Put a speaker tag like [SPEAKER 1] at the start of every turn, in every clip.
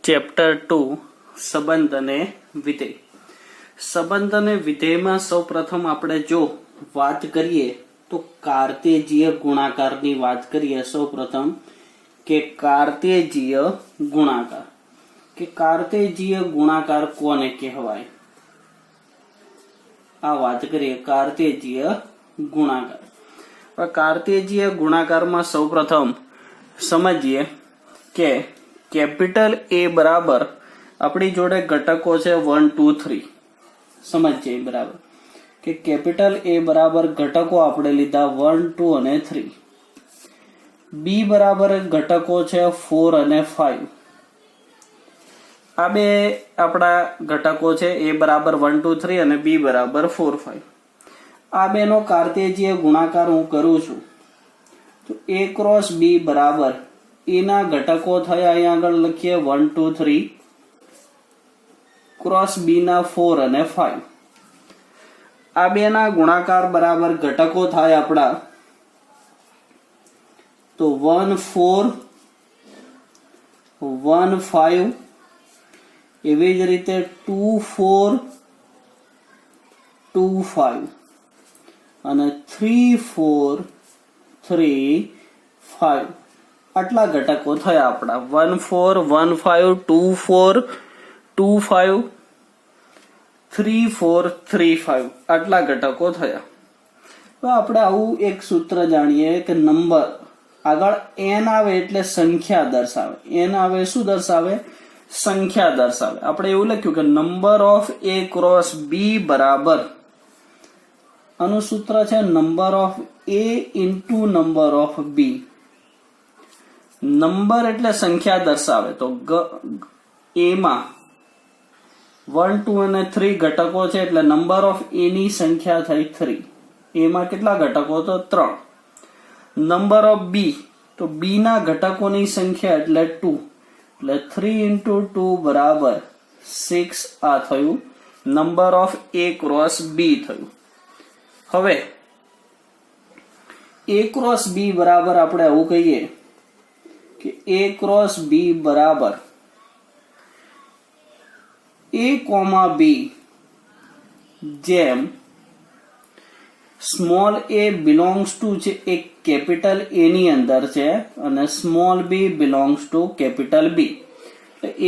[SPEAKER 1] Chapter 2 સંબંધ અને વિધેય. સંબંધ અને વિધેયમાં સૌપ્રથમ આપણે જો વાત કરીએ તો કાર્તેજીય ગુણાકારની વાત કરીએ. સૌપ્રથમ કે કાર્તેજીય ગુણાકાર, કે કાર્તેજીય ગુણાકાર કોને કહેવાય, આ વાત કરીએ. કાર્તેજીય ગુણાકાર. કાર્તેજીય ગુણાકારમાં સૌપ્રથમ સમજીએ કે કેપિટલ એ બરાબર આપણી જોડે ઘટકો છે 1 2 3. સમજીએ બરાબર કે કેપિટલ એ બરાબર ઘટકો આપણે લીધા 1 2 અને 3. બી બરાબર ઘટકો છે 4 અને 5. આ બે આપણા ઘટકો છે. એ બરાબર 1 2 3 અને બી બરાબર 4 5. આ બેનો કાર્તેજીય ગુણાકાર હું કરું છું તો એ ક્રોસ બી બરાબર એના ઘટકો થયા, અહીંયા આગળ લખીએ 1 2 3 ક્રોસ બી ના 4 અને 5. આ બે ના ગુણાકાર બરાબર ઘટકો થાય આપણા તો 1 4 1 5, એવી જ રીતે 2 4 2 5 અને 3 4 3 5. આટલા ઘટકો થયા આપણા 1 4 1 5 2 4 2 5 3 4 3 5. આટલા ઘટકો થયા. તો આપણે આવું એક સૂત્ર જાણીએ કે નંબર આગળ n આવે એટલે સંખ્યા દર્શાવે. n આવે શું દર્શાવે? સંખ્યા દર્શાવે. આપણે એવું લખ્યું કે number of A cross B બરાબર, આનું સૂત્ર છે number of A into number of B. Number એટલે સંખ્યા દર્શાવે તો એમાં 1 2 અને 3 ઘટકો છે એટલે નંબર ઓફ એ ની સંખ્યા થઈ 3. એમાં કેટલા ઘટકો? તો 3. નંબર ઓફ બી તો બી ના ઘટકોની સંખ્યા એટલે 2 એટલે 3 into 2 બરાબર 6. આ થયું number of A cross B થયું. હવે એ ક્રોસ બી બરાબર આપણે આવું કહીએ કે એ ક્રોસ બી બરાબર એ કોમા બી જેમ સ્મોલ એ બિલોંગ્સ ટુ છે એ કેપિટલ એ ની અંદર છે અને small b belongs to capital B.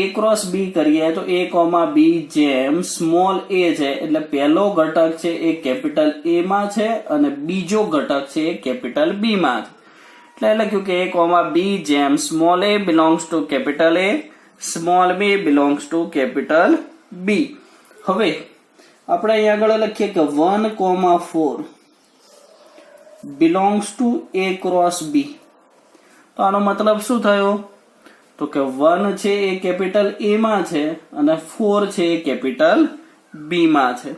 [SPEAKER 1] A cross B કરીએ તો એ કોમા બી જેમ સ્મોલ એ છે એટલે પહેલો ઘટક છે એ કેપિટલ એ માં છે અને બીજો ઘટક છે એ કેપિટલ બી માં છે. એટલે લખ્યું કે એ કોમા બી જેમ small a belongs to capital A, small b belongs to capital B. હવે આપણે અહીં આગળ લખીએ કે 1 4 belongs to A cross B. તો આનો મતલબ શું થયો? તો કે 1 છે એ કેપિટલ એ માં છે અને 4 છે એ કેપિટલ બી માં છે.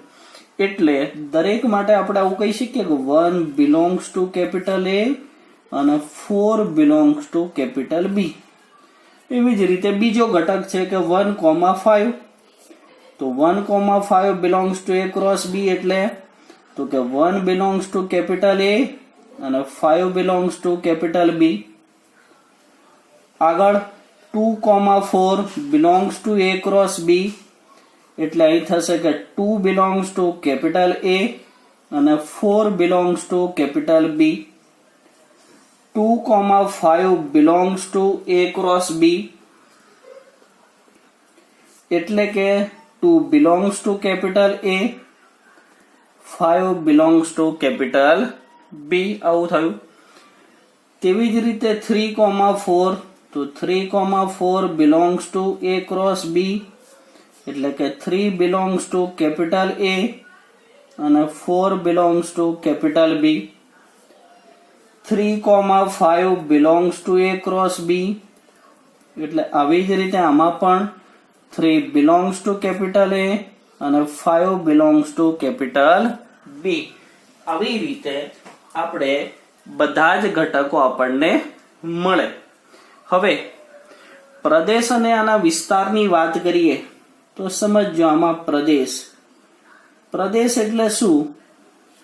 [SPEAKER 1] એટલે દરેક માટે આપણે આવું કહી શકીએ કે 1 બિલોંગ્સ ટુ કેપિટલ એ અને 4 બિલોંગ્સ ટુ કેપિટલ બી. એવી જ રીતે બીજો ઘટક છે કે 1 5. તો 1 5 belongs to A cross B એટલે તો કે 1 બિલોંગ્સ ટુ કેપિટલ એ અને 5 બિલોંગ્સ ટુ કેપિટલ બી. આગળ 2 4 belongs to A cross B એટલે અહીં થશે કે 2 બિલોંગ્સ ટુ કેપિટલ એ અને 4 belongs to capital B. 2 5 belongs to A cross B એટલે કે 2 belongs to capital A, 5 belongs to capital B. આવું થયું. તેવી જ રીતે 3 4 તો 3 4 belongs to A cross B એટલે કે 3 બિલોંગ્સ ટુ કેપિટલ એ અને 4 belongs to capital B. 3 5 belongs to A cross B એટલે આવી જ રીતે આમાં પણ 3 બિલોંગ્સ ટુ કેપિટલ એ અને 5 બિલોંગ્સ ટુ કેપિટલ બી. આવી રીતે આપણે બધા જ ઘટકો આપણને મળે. હવે પ્રદેશ અને આના વિસ્તારની વાત કરીએ તો સમજો. આમાં પ્રદેશ એટલે શું?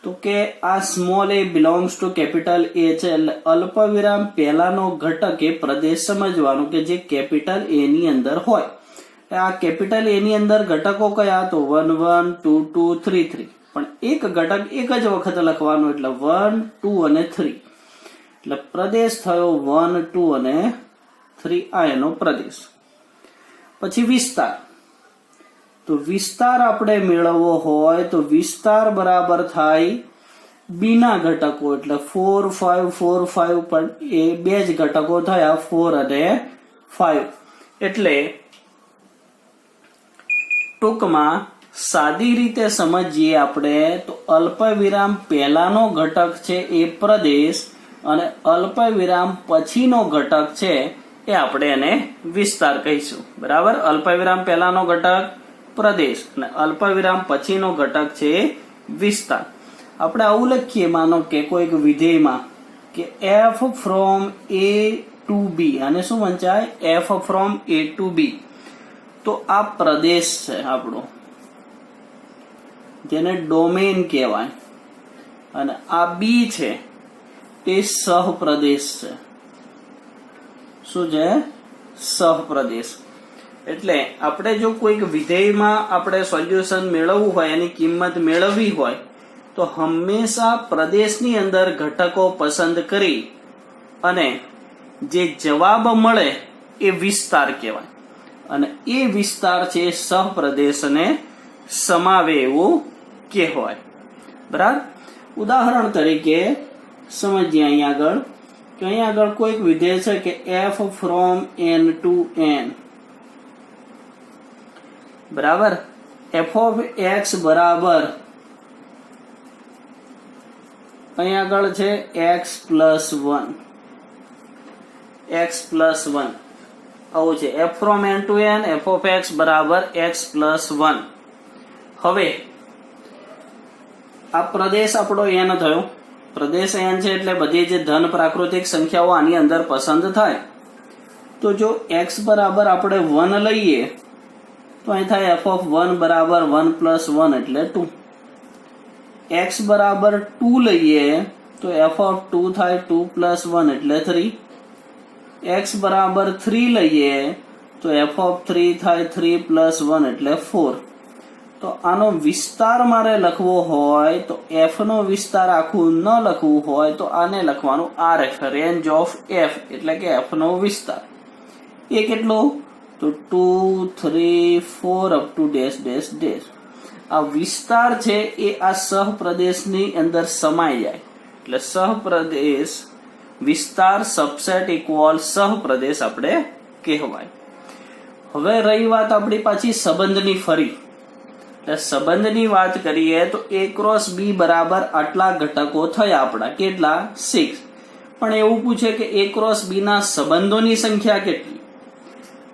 [SPEAKER 1] તો કે આ small a belongs to capital એ છે એટલે અલ્પવિરામ પહેલાનો ઘટક એ પ્રદેશ સમજવાનો કે જે કેપિટલ એ ની અંદર હોય. આ કેપિટલ એ ની અંદર ઘટકો કયા? તો 1 1 2 2 3 3, પણ એક ઘટક એક જ વખત લખવાનું એટલે 1 2 અને 3, એટલે પ્રદેશ થયો 1 2 અને 3, આ એનો પ્રદેશ. પછી વિસ્તાર. તો વિસ્તાર આપણે મેળવવો હોય તો વિસ્તાર બરાબર થાય બી ના ઘટકો, એટલે 4 5 4 5, પણ એ બે જ ઘટકો થયા 4 અને 5. એટલે ટૂંકમાં સાદી રીતે સમજીએ આપણે તો અલ્પવિરામ પહેલાનો ઘટક છે એ પ્રદેશ અને અલ્પવિરામ પછીનો ઘટક છે એ આપણે એને વિસ્તાર કહીશું. બરાબર, અલ્પવિરામ પહેલાનો ઘટક પ્રદેશ અને અલ્પવિરામ પછીનો ઘટક છે વિસ્તાર. આપણે આવું લખીએ, માનો કે કોઈક વિધેયમાં કે f from a to b, અને શું વંચાય? f from a to b. તો આ પ્રદેશ છે આપણો, જેને ડોમેન કહેવાય, અને આ બી છે તે સહપ્રદેશ છે. શું છે? સહપ્રદેશ. એટલે આપણે જો કોઈક વિધેયમાં આપણે સોલ્યુશન મેળવવું હોય, એની કિંમત મેળવવી હોય, તો હંમેશા પ્રદેશની અંદર ઘટકો પસંદ કરી અને જે જવાબ મળે એ વિસ્તાર કહેવાય, અને એ વિસ્તાર છે સહપ્રદેશને સમાવે એવું કહેવાય. બરાબર, ઉદાહરણ તરીકે સમજીએ અહીંયા આગળ કે અહીંયા આગળ કોઈક વિધેય છે કે f from n to n. બરાબર, f ઓફ x બરાબર અહીંયા આગળ છે x પ્લસ 1, x પ્લસ 1 આવું છે. f from n to n, f of x બરાબર x પ્લસ 1. હવે આ પ્રદેશ આપણો n થયો. પ્રદેશ n છે એટલે બધી જે ધન પ્રાકૃતિક સંખ્યાઓ આની અંદર પસંદ થાય. તો જો x બરાબર આપણે 1 લઈએ તો અહીં થાય f ઓફ 1 બરાબર 1 પ્લસ 1 એટલે 2. x બરાબર 2 લઈએ તો f ઓફ 2 થાય 2 પ્લસ 1 એટલે 3. x બરાબર 3 લઈએ તો f ઓફ 3 થાય 3 પ્લસ 1 એટલે 4. તો આનો વિસ્તાર મારે લખવો હોય તો f નો વિસ્તાર આખું ન લખવું હોય તો આને લખવાનું rf, રેન્જ ઓફ f, એટલે કે f નો વિસ્તાર. એ કેટલો? તો 2 3 4 up to dash dash dash. આ વિસ્તાર છે એ આ સહપ્રદેશની અંદર સમાઈ જાય, એટલે સહપ્રદેશ વિસ્તાર સબસેટ ઇક્વલ સહપ્રદેશ આપણે કહેવાય. હવે રહી વાત આપણી પાછી સંબંધની. ફરી એટલે સંબંધની વાત કરીએ તો a ક્રોસ b બરાબર આટલા ઘટકો થયા આપણા, કેટલા? 6. પણ એવું પૂછે કે a ક્રોસ b ના સંબંધોની સંખ્યા કેટલી?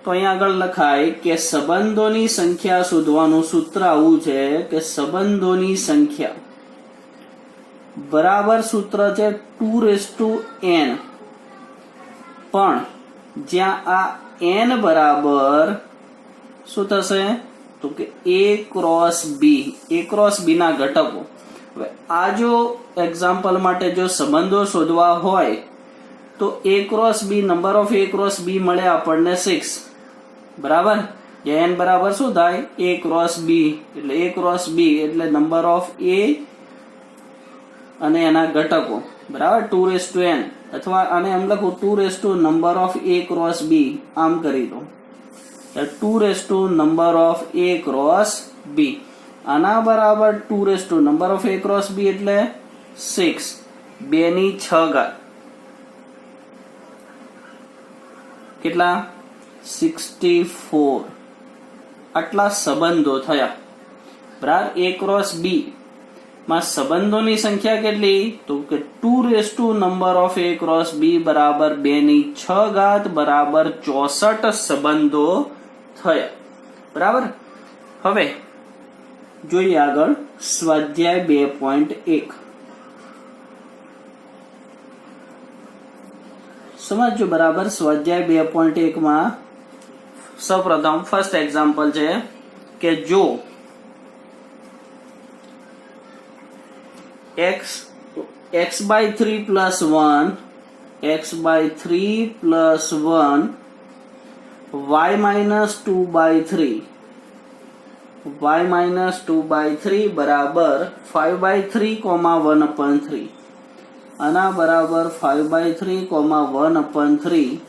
[SPEAKER 1] તો અહીંયા આગળ લખાય કે સંબંધોની સંખ્યા શોધવાનું સૂત્ર આવું છે કે સંબંધોની સંખ્યા બરાબર સૂત્ર છે 2n, પણ જ્યાં આ n બરાબર શું થશે? તો કે a ક્રોસ b ના ઘટકો. હવે આ જો એક્ઝામ્પલ માટે જો સંબંધો શોધવા હોય તો a cross b, number of a cross b મળે આપણને 6. બરાબર, n બરાબર શું થાય? a ક્રોસ b, એટલે a ક્રોસ b એટલે નંબર ઓફ a અને એના ઘટકો. બરાબર, 2n, અથવા આને એમ લખું 2 number of a cross b, આમ કરી દો 2 number of a cross b. આના બરાબર 2 number of a cross b એટલે 6, 2 ની 6 ઘાત. કેટલા? 64. આટલા સંબંધો થયા. બરાબર, a ક્રોસ b માં સંબંધોની સંખ્યા કેટલી? તો કે 2 number of a cross b બરાબર 2 ની 6 ઘાત બરાબર 64 સંબંધો થયા. બરાબર, હવે જોઈએ આગળ સ્વાધ્યાય 2.1. સમજો બરાબર. સ્વાધ્યાય 2.1 માં સૌપ્રથમ ફર્સ્ટ એક્ઝામ્પલ છે કે જો x by 3 plus 1 x by 3 plus 1 plus 1 y minus 2/3 બરાબર 5/3, 1/3 આના બરાબર 5/3, 1/3.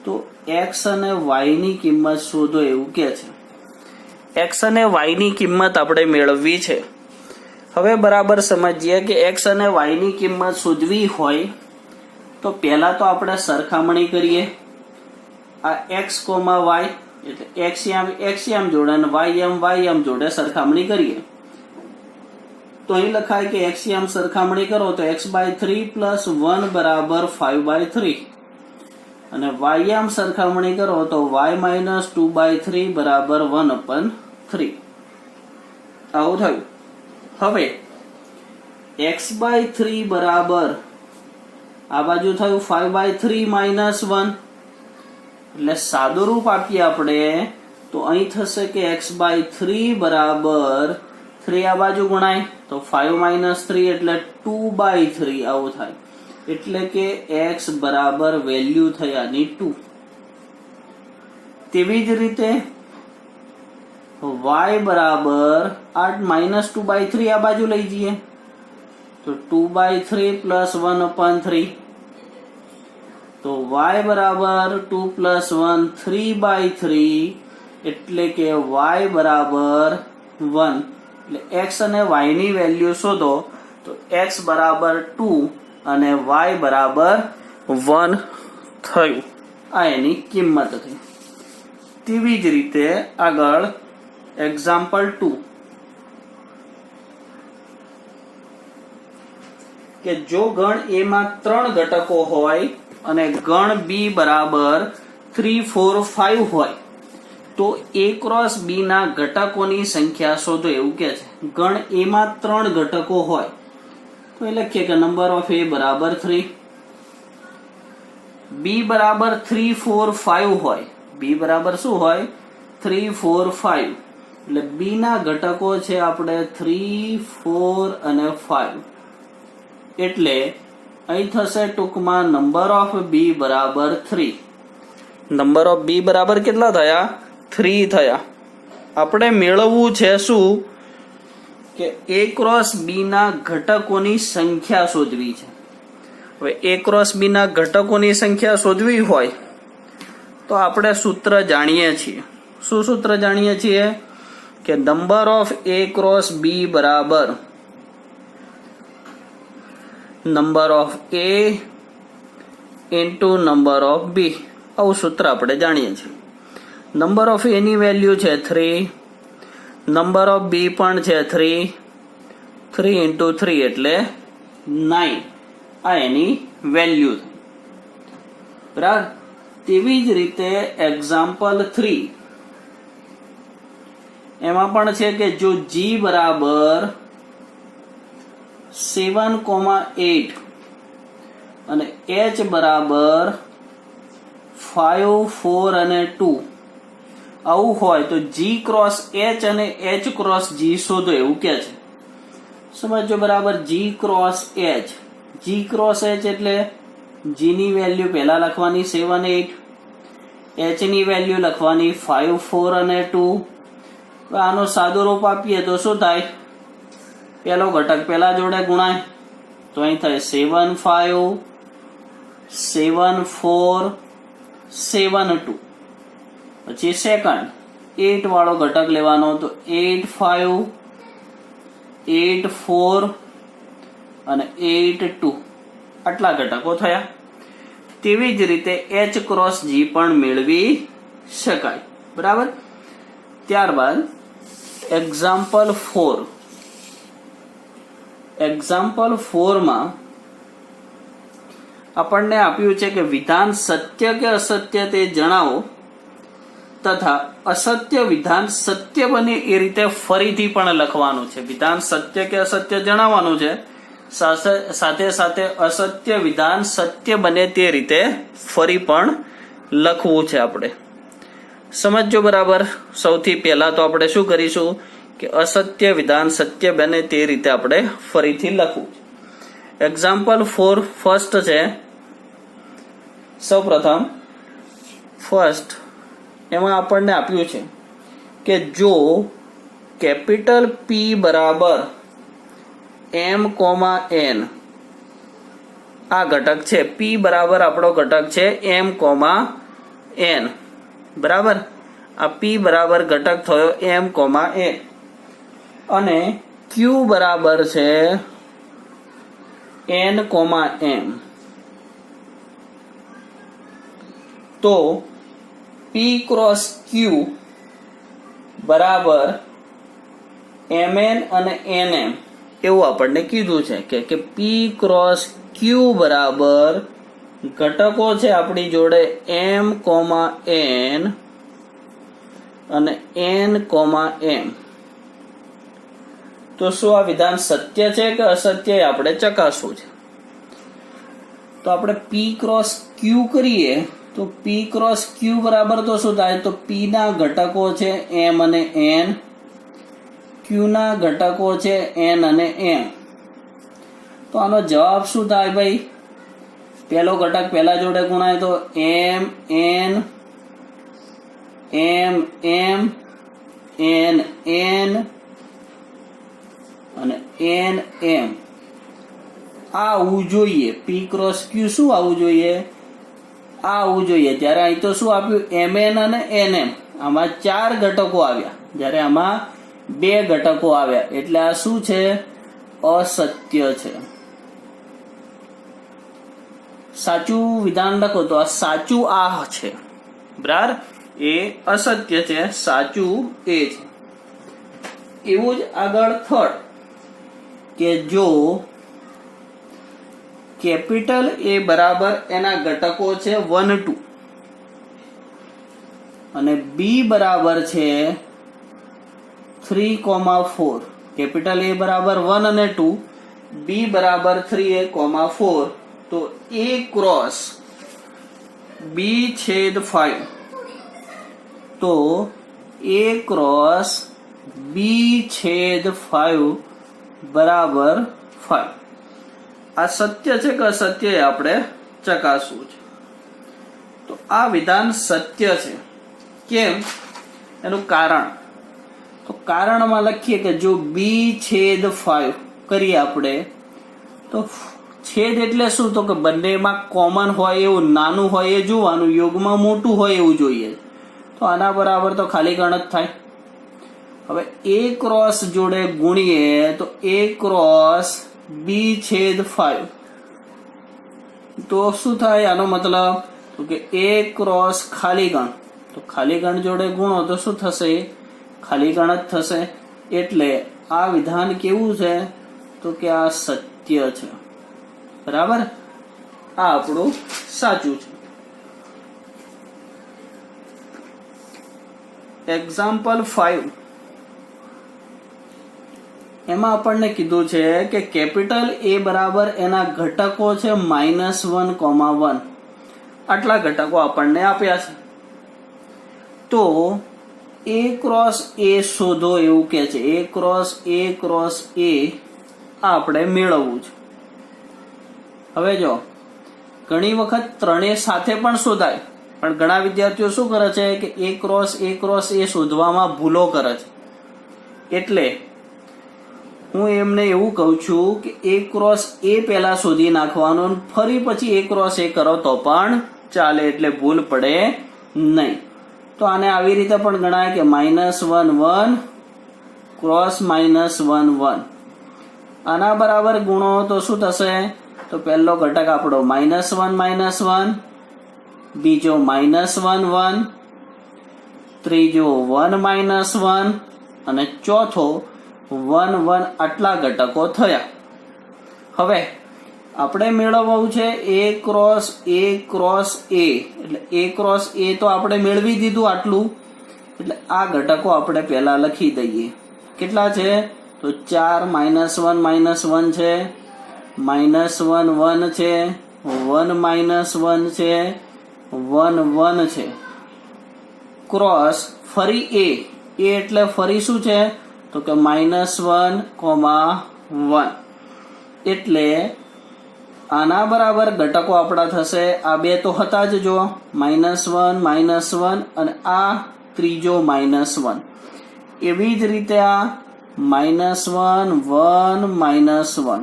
[SPEAKER 1] તો x અને y ની કિંમત શોધો એવું કે છે. x અને y ની કિંમત આપણે મેળવવી છે. હવે બરાબર સમજીએ કે x અને y ની કિંમત શોધવી હોય તો પહેલા તો આપણે સરખામણી કરીએ. આ x, y એટલે x આમ જોડે અને y આમ જોડે સરખામણી કરીએ. તો અહીં લખાય કે x આમ સરખામણી કરો તો x/3 + 1 બરાબર 5/3 અને y આમ સરખામણી કરો તો y - 2/3 બરાબર 1/3. આવું થયું. હવે x/3 બરાબર આ બાજુ થયું 5/3 - 1 એટલે સાદું રૂપ આપીએ આપણે તો અહીં થશે કે x/3 બરાબર 3 આ બાજુ ગુણાય તો 5 - 3 એટલે 2/3 આવું થાય. એટલે કે x બરાબર વેલ્યુ થઈ આની 2. તેવી જ રીતે y બરાબર આ -2/3 આ બાજુ લઈ જઈએ તો 2/3 + 1/3 તો y બરાબર 2 + 1 3/3 એટલે કે y બરાબર 1. એટલે x અને y ની વેલ્યુ શોધો તો x બરાબર 2 અને y બરાબર 1 થયું. આ એની કિંમત થઈ. તેવી જ રીતે આગળ એક્ઝામ્પલ 2 કે જો ગણ A માં 3 ઘટકો હોય અને ગણ B બરાબર 3, 4, 5 હોય તો A ક્રોસ B ના ઘટકોની સંખ્યા શોધો એવું કે છે. ગણ A માં 3 ઘટકો હોય તો એ લખીએ કે નંબર ઓફ A બરાબર 3, B બરાબર 3, 4, 5 હોય. B બરાબર શું હોય? 3, 4, 5 એટલે B ના ઘટકો છે આપણે 3, 4 અને 5 એટલે અહીં થશે ટૂંકમાં નંબર ઓફ B બરાબર 3. નંબર ઓફ B બરાબર કેટલા થયા? 3 થયા. આપણે મેળવવું છે શું કે A ક્રોસ B ના ઘટકોની સંખ્યા શોધવી છે. હવે A ક્રોસ B ના ઘટકોની સંખ્યા શોધવી હોય તો આપણે સૂત્ર જાણીએ છીએ. શું સૂત્ર જાણીએ છીએ? કે number of A cross B બરાબર number of A into number of B. આવું સૂત્ર આપણે જાણીએ છીએ. નંબર ઓફ A ની વેલ્યુ છે 3, નંબર ઓફ B પણ છે 3, 3 ઇન્ટુ 3 એટલે 9. આ એની વેલ્યુ બરાબર. તેવી જ રીતે એક્ઝામ્પલ 3 એમાં પણ છે કે જો G બરાબર 7, 8 અને H બરાબર 5, 4 અને 2 આવું હોય તો G ક્રોસ H અને H ક્રોસ G શોધો એવું કે છે. સમજો બરાબર. G cross H, G cross H એટલે G ની વેલ્યુ પહેલા લખવાની 7, 8, H ની વેલ્યુ લખવાની 5, 4 અને 2. આનો સાદું રૂપ આપીએ તો શું થાય? પહેલો ઘટક પહેલા જોડે ગુણાય તો અહીં થાય 7, 5, 7, 4, 7, 2. પછી સેકન્ડ 8 વાળો ઘટક લેવાનો તો 8, 5, 8, 4 અને 8, 2 આટલા ઘટકો થયા. તેવી જ રીતે H ક્રોસ G પણ મેળવી શકાય. બરાબર. ત્યારબાદ એક્ઝામ્પલ 4. એક્ઝામ્પલ 4 માં આપણને આપ્યું છે કે વિધાન સત્ય કે અસત્ય તે જણાવો તથા અસત્ય વિધાન સત્ય બને એ રીતે ફરીથી પણ લખવાનું છે. વિધાન સત્ય કે અસત્ય જણાવવાનું છે, સાથે સાથે અસત્ય વિધાન સત્ય બને તે રીતે ફરી પણ લખવું છે. આપણે સમજો બરાબર. સૌથી પહેલા તો આપણે શું કરીશું કે અસત્ય વિધાન સત્ય બને તે રીતે આપણે ફરીથી લખવું. એક્ઝામ્પલ 4 ફર્સ્ટ છે. સૌપ્રથમ ફર્સ્ટ એમાં આપણને આપ્યું છે કે જો કેપિટલ P બરાબર M, N આ ઘટક છે, P બરાબર આપણો ઘટક છે M, N બરાબર, આ P બરાબર ઘટક થયો M, N અને Q બરાબર છે N, M. તો P ક્રોસ Q બરાબર Mn અને Nm એવું આપણને કીધું છે કે P ક્રોસ Q બરાબર ઘટકો છે આપણી જોડે M, N અને N, M. તો શું આ વિધાન સત્ય છે કે અસત્ય એ આપણે ચકાસવું છે. તો આપણે P ક્રોસ Q કરીએ તો P ક્રોસ Q બરાબર તો શું થાય, તો P ના ઘટકો છે M અને N, Q ના ઘટકો છે N અને M. તો આનો જવાબ શું થાય ભાઈ, પહેલો ઘટક પહેલા જોડે ગુણાય તો M, N, M, N, અને N, M. આ આવવું જોઈએ, P ક્રોસ Q શું આવવું જોઈએ, આ આવવું જોઈએ. ત્યારે અહીં તો શું આપ્યું, Mn અને Nm, આમાં 4 ઘટકો આવ્યા, જ્યારે આમાં 2 ઘટકો આવ્યા, એટલે આ શું છે, અસત્ય છે. સાચું વિધાન લખો તો આ સાચું આ છે, બરાબર, એ અસત્ય છે, સાચું એ છે. એવું જ આગળ થર્ડ કે જો કેપિટલ A બરાબર એના ઘટકો છે 1, 2 અને B બરાબર છે 3, 4. કેપિટલ A બરાબર 1 અને 2, B બરાબર 3, 4. તો A ક્રોસ B છેદ 5, તો A ક્રોસ B છેદ 5 બરાબર 5. આ સત્ય છે કે અસત્ય એ આપણે ચકાસવું છે. તો આ વિધાન સત્ય છે. કેમ, એનું કારણ, તો કારણમાં લખીએ કે જો B છેદ 5 કરીએ આપણે, તો છેદ એટલે શું, તો કે બંનેમાં કોમન હોય એવું નાનું હોય એ જોવાનું, યોગમાં મોટું હોય એવું જોઈએ. તો આના બરાબર તો ખાલી ગણ જ થાય. હવે A ક્રોસ જોડે ગુણીએ તો A ક્રોસ B છેદ 5, તો શું થાય, આનો મતલબ તો કે A ક્રોસ ખાલી ગણ, તો ખાલી ગણ જોડે ગુણો તો શું થશે, ખાલી ગણ જ થશે. એટલે આ વિધાન કેવું છે, તો કે આ સત્ય છે, બરાબર, આ આપણું સાચું છે. એક્ઝામ્પલ 5, એમાં આપણને કીધું છે કે કેપિટલ A બરાબર એના ઘટકો છે -1, 1. આટલા ઘટકો આપણને આપ્યા છે. તો A ક્રોસ A શોધો એવું કે છે, A ક્રોસ A આપણે મેળવવું છે. હવે જો ઘણી વખત ત્રણેય સાથે પણ શોધાય, પણ ઘણા વિદ્યાર્થીઓ શું કરે છે કે A ક્રોસ A શોધવામાં ભૂલો કરે છે. એટલે હું એમને એવું કહું છું કે A ક્રોસ A પહેલા શોધી નાખવાનું, ફરી પછી A ક્રોસ A કરો તો પણ ચાલે, એટલે ભૂલ પડે નહીં. તો આને આવી રીતે પણ ગણાય કે -1, 1 ક્રોસ -1, 1. આના બરાબર ગુણો તો શું થશે, તો પહેલો ઘટક આપણો -1, 1, બીજો -1, 1, ત્રીજો 1, -1 અને ચોથો 1, 1. આટલા ઘટકો થયા. હવે આપણે મેળવવું છે A ક્રોસ A, એટલે A ક્રોસ A તો આપણે મેળવી દીધું આટલું, એટલે આ ઘટકો આપણે પહેલા લખી દઈએ. કેટલા છે, તો 4, -1, -1 છે, -1, 1 છે, 1, -1 છે, 1, 1 છે, ક્રોસ ફરી A એટલે ફરી શું છે, તો કે -1, 1. એટલે આના બરાબર ઘટકો આપણા થશે આ બે તો હતા જ જો -1 અને આ ત્રીજો -1. એવી જ રીતે આ -1 1 -1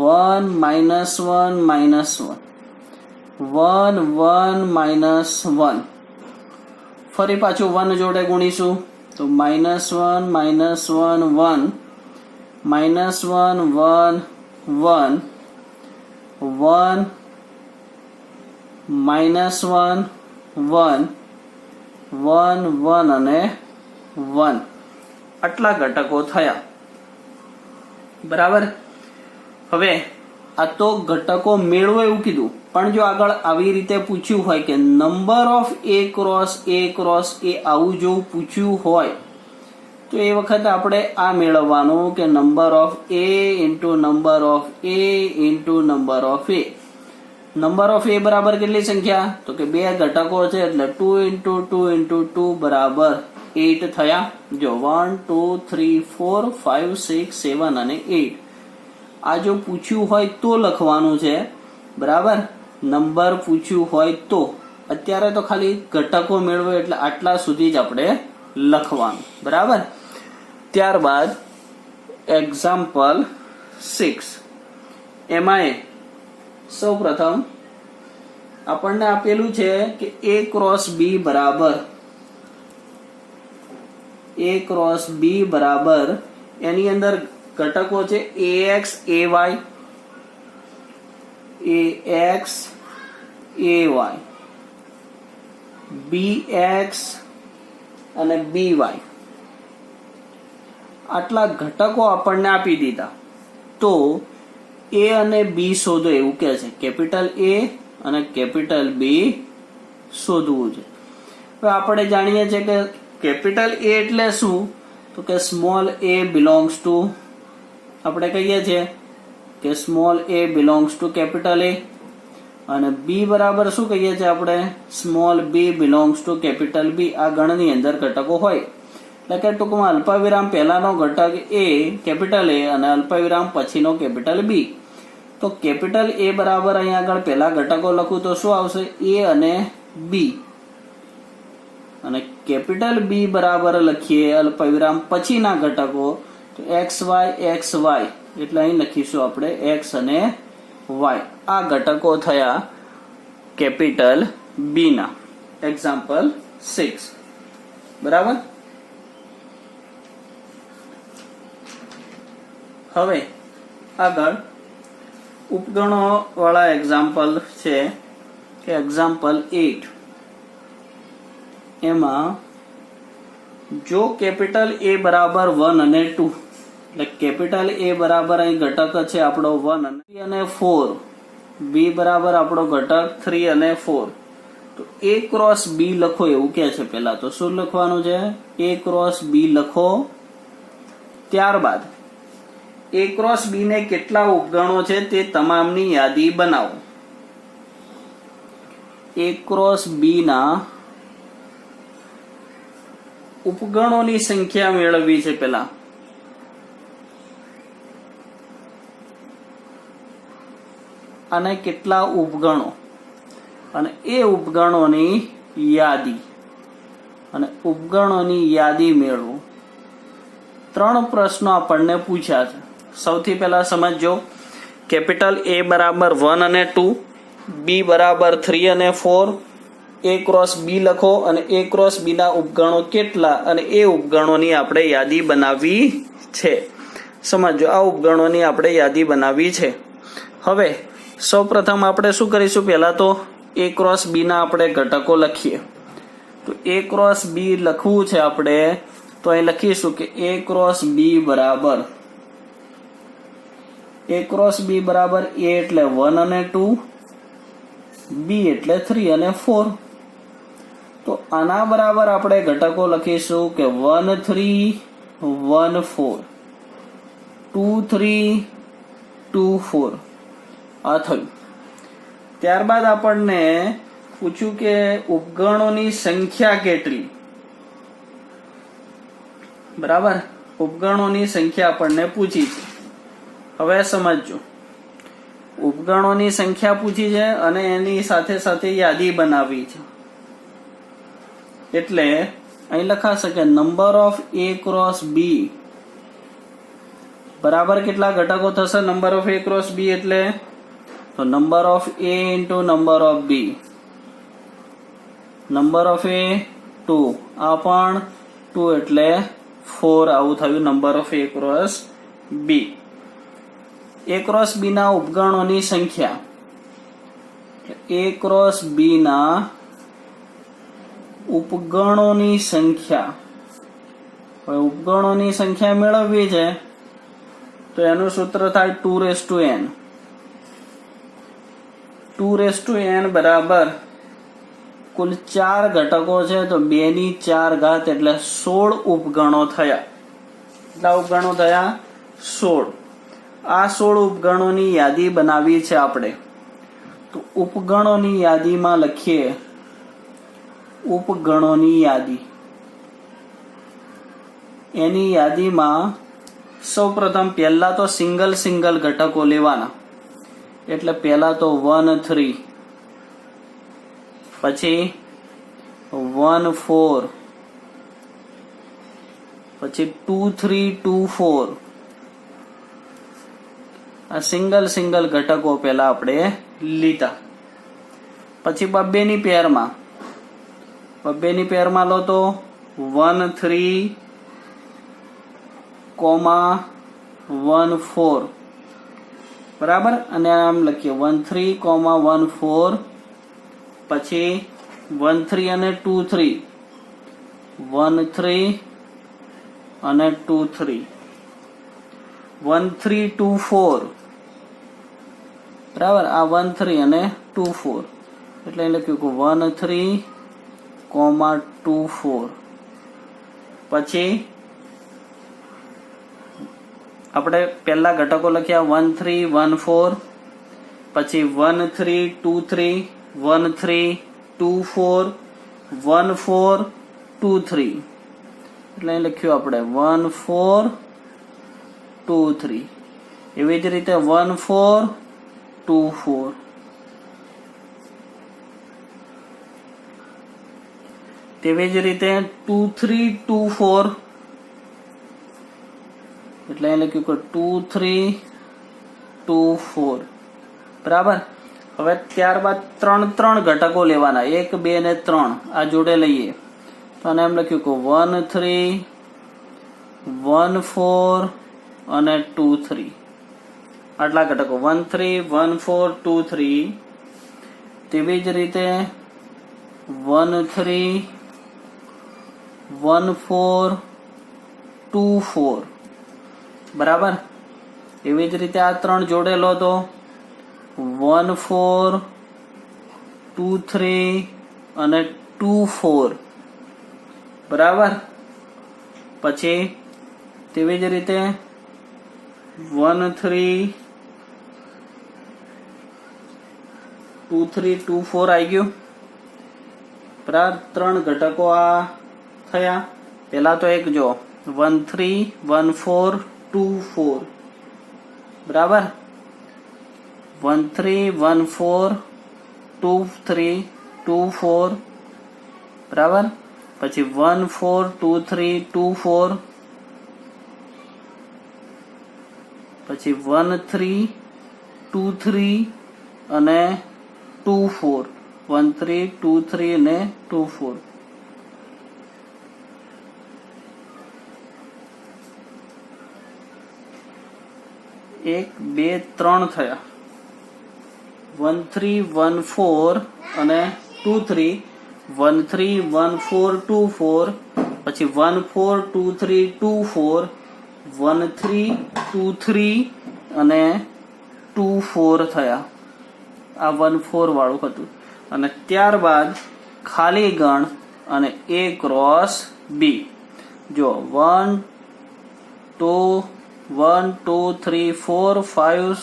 [SPEAKER 1] 1 -1 1 -1 ફરી પાછું 1 જોડે ગુણીશું તો -1 -1 1 -1 1 1 1 -1 1 1 1 અને 1 આટલા ઘટકો થયા. બરાબર. હવે આ તો ઘટકો મેળવો એવું કીધું, પણ જો આગળ આવી રીતે પૂછ્યું હોય કે number of A cross A આવું જો પૂછ્યું હોય તો એ વખતે આપણે આ મેળવવાનું કે number of A into number of A into number of A. Number of A બરાબર કેટલી સંખ્યા? તો કે બે ઘટકો છે એટલે 2 ઇન્ટુ 2 ઇન્ટુ 2 બરાબર 8 થયા. જો 1 2 3 4 5 6 7 અને 8. આ જો પૂછ્યું હોય તો લખવાનું છે. બરાબર. નંબર પૂછ્યું હોય તો. અત્યારે તો ખાલી ઘટકો મેળવો એટલે આટલા સુધી જ આપણે લખવાનું. બરાબર. ત્યારબાદ એક્ઝામ્પલ 6 એમાં સૌ પ્રથમ આપણને આપેલું છે કે A ક્રોસ B બરાબર એની અંદર ઘટકો છે AX AY BX અને BY. આટલા ઘટકો આપણને આપી દીધા તો A અને B શોધો એવું કહે છે. કેપિટલ A અને કેપિટલ B શોધવું છે. હવે આપણે જાણીએ છીએ કે કેપિટલ A એટલે શું? તો કે સ્મોલ a બિલોંગ્સ ટુ, આપણે કહીએ છીએ કે small a belongs to capital A અને B બરાબર શું કહીએ છીએ આપણે? Small b belongs to capital B. આ ગણની અંદર ઘટકો હોય એટલે કે ટૂંકમાં અલ્પવિરામ પહેલાનો ઘટક A કેપિટલ A અને અલ્પવિરામ પછીનો કેપિટલ B. તો કેપિટલ A બરાબર અહીંયા આગળ પહેલા ઘટકો લખું તો શું આવશે? A અને B. અને કેપિટલ B બરાબર લખીએ અલ્પવિરામ પછીના ઘટકો તો XY એટલે અહીં લખીશું આપણે X અને Y. આ ઘટકો થયા કેપિટલ B ના. એક્ઝામ્પલ 6. બરાબર. હવે આગળ ઉપગણો વાળા એક્ઝામ્પલ છે કે એક્ઝામ્પલ 8 એમાં જો કેપિટલ A બરાબર 1 અને 2 એટલે કેપિટલ A બરાબર અહીં ઘટક છે આપણો 1 અને 4, B બરાબર આપણો ઘટક 3 અને 4. તો A ક્રોસ B લખો એવું કે છે. પહેલા તો શું લખવાનું છે? A ક્રોસ B લખો. ત્યારબાદ A ક્રોસ B ને કેટલા ઉપગણો છે તે તમામની યાદી બનાવો. A ક્રોસ B ના ઉપગણોની સંખ્યા મેળવવી છે પેલા. અને કેટલા ઉપગણો અને એ ઉપગણોની યાદી અને ઉપગણોની યાદી મેળવો. 3 પ્રશ્નો આપણને પૂછ્યા છે. સૌથી પહેલા સમજો કેપિટલ A બરાબર 1 અને 2, B બરાબર 3 અને 4, A ક્રોસ B લખો અને A ક્રોસ B ના ઉપગણો કેટલા અને એ ઉપગણોની આપણે યાદી બનાવવી છે. સમજો આ ઉપગણોની આપણે યાદી બનાવવી છે. હવે સૌપ્રથમ આપણે શું કરીશું? પહેલા તો A ક્રોસ B ના આપણે ઘટકો લખીએ. તો A ક્રોસ B લખવું છે આપણે તો અહીં લખીશું કે A ક્રોસ B બરાબર A એટલે 1 અને 2, B એટલે 3 અને 4. તો આના બરાબર આપણે ઘટકો લખીશું કે 1 3 1 4 2 3 2 4. આ થયું. ત્યારબાદ આપણને પૂછ્યું કે ઉપગણોની સંખ્યા કેટલી. બરાબર. ઉપગણોની સંખ્યા આપણને પૂછી છે. હવે સમજો ઉપગણોની સંખ્યા પૂછી છે અને એની સાથે સાથે યાદી બનાવી છે. એટલે અહીં લખાશે કે number of A cross B બરાબર કેટલા ઘટકો થશે? Number of A cross B એટલે તો number of A into number of B. Number of A 2, આ પણ 2 એટલે 4 આવું થયું number of A cross B. A cross B ના ઉપગણોની સંખ્યા, A ક્રોસ B ના ઉપગણોની સંખ્યા. હવે ઉપગણોની સંખ્યા મેળવવી છે તો એનું સૂત્ર થાય 2n. 2n બરાબર કુલ 4 ઘટકો છે તો 2 ની 4 ઘાત એટલે 16 ઉપગણો થયા. કેટલા ઉપગણો થયા? 16. આ 16 ઉપગણોની યાદી બનાવી છે આપણે. તો ઉપગણોની યાદીમાં લખીએ ઉપગણોની યાદી. એની યાદીમાં સૌપ્રથમ પહેલા તો સિંગલ ઘટકો લેવાના. એટલે પહેલા તો 1 3, પછી 1 4, પછી 2 3 2 4. આ સિંગલ ઘટકો પહેલા આપણે લીધા. પછી બબ્બેની પેરમાં લો તો 1 3, 1 4 બરાબર. અને આમ લખીએ 1 3, 1 4, પછી 1 3 અને 2 3, 1 3 અને 2 3, 1 3 2 4 બરાબર. આ 1 3 અને 2 4 એટલે લખ્યું કે 1 3, 2 4. પછી આપણે પહેલા ઘટકો લખ્યા 1 3 1 4, પછી 1 3 2 3, 1 3 2 4, 1 4 2 3 એટલે લખ્યું આપણે 1 4 2 3. એવી જ રીતે 1 4 2 4. તેવી જ રીતે 2 3 2 4 એટલે અહીં લખ્યું કે 2 3 2 4 બરાબર. હવે ત્યારબાદ 3 ઘટકો લેવાના, 1 2 ને 3 આ જોડે લઈએ તો આને એમ લખ્યું કે 1 3 1 4 અને 2 3. આટલા ઘટકો 1 3 1 4 2 3. તેવી જ રીતે 1 3 1 4 2 4 બરાબર. એવી જ રીતે આ 3 જોડે લો તો 1 4 2 3 અને 2 4 બરાબર. પછી તેવી જ રીતે 1 3 2 3 2 4 આવી ગયું બરાબર. 3 ઘટકો આ થયા. પેલા તો એક જો 1 3 1 4 2 4 બરાબર. 1 3 1 4 2 3 2 4 બરાબર. પછી 1 4 2 3 2 4, પછી 1 3 2 3 અને 2 4, 1 3 2 3 અને 2 4. એક બે 3 થયા. 1 3 1 4 અને 2 3, 1 3 1 4 2 4, પછી 1 4 2 3 2 4, 1 3 2 3 અને 2 4 થયા. આ 1 4 વાળું હતું. અને ત્યારબાદ ખાલી ગણ અને A ક્રોસ B. જો 1 2 1 2 3 4 5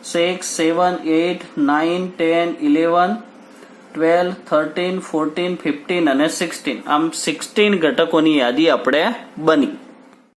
[SPEAKER 1] 6 7 8 9 10 11 12 13 14 15 અને 16. આમ 16 ઘટકોની યાદી આપણે બની.